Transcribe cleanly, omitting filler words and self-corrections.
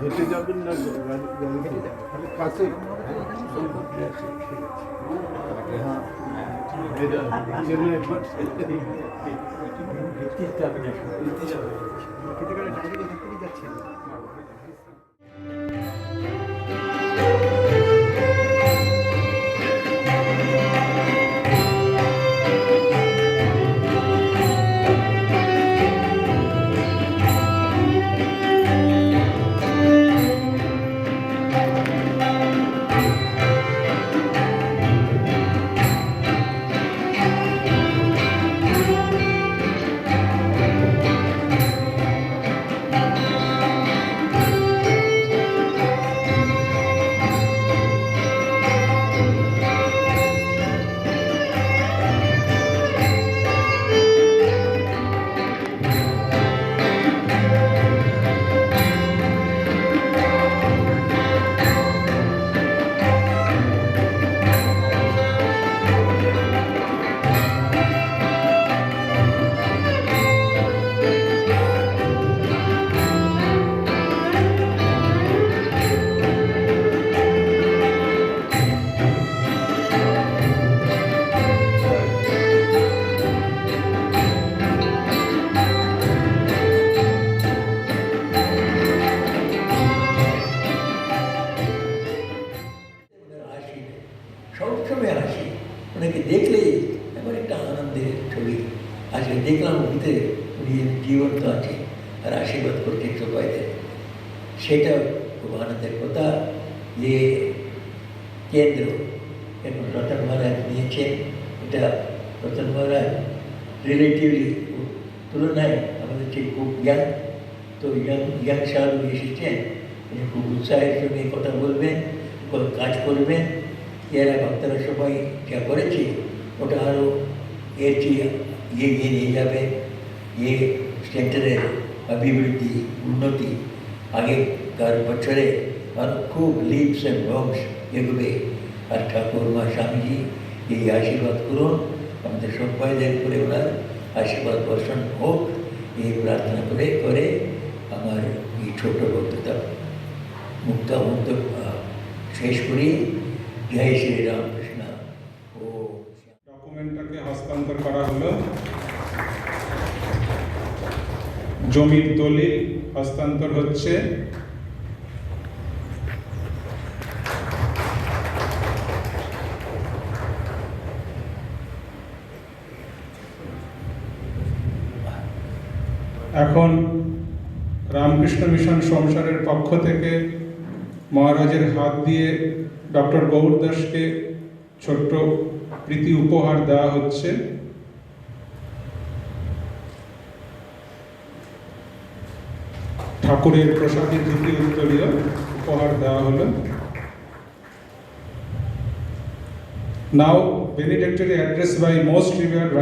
হেঁটে যাবেন না কাছে সবসময় আসি, ওনাকে দেখলেই এমন একটা আনন্দের ছবি। আজকে দেখলাম উঠতে উনি জীবন্ত আছে আর আশীর্বাদ করছেন সবাইদের, সেটা খুব আনন্দের কথা। যে কেন্দ্র এখন রতন মহারাজ নিয়েছেন, এটা রতন মহারাজ রিলেটিভলি তুলনায় আমাদের চেয়ে খুব ইয়াং, তো ইয়াং সাহেব এসেছেন, উনি খুব উৎসাহের সঙ্গে কথা বলবেন, কাজ করবেন। এরা ভক্তরা সবাই যা করেছে ওটা আরও এর চেয়ে এগিয়ে নিয়ে যাবে। এ সেন্টারের অভিবৃদ্ধি উন্নতি আগেকার বছরে আরও খুব লিপস অ্যান্ড বাউন্স এগোবে। আর ঠাকুর মা স্বামীজি এই আশীর্বাদ করুন, আমাদের সবাইদের করে ওনার আশীর্বাদ বর্ষণ হোক, এই প্রার্থনা করে আমার এই ছোট্ট বক্তৃতা মুক্ত শেষ করি। জয় শ্রী রামকৃষ্ণ। ও ডকুমেন্টটাকে হস্তান্তর করা হলো, জমির দলিল হস্তান্তর হচ্ছে। এখন রামকৃষ্ণ মিশন সংসারের পক্ষ থেকে মহারাজের হাত দিয়ে ডক্টর গৌর দাসকে ছোট্ট প্রীতি উপহার দেওয়া হচ্ছে। ঠাকুরের প্রসাদী ধুতি উত্তরীয় উপহার দেওয়া হলো। Now benedictory address by most revered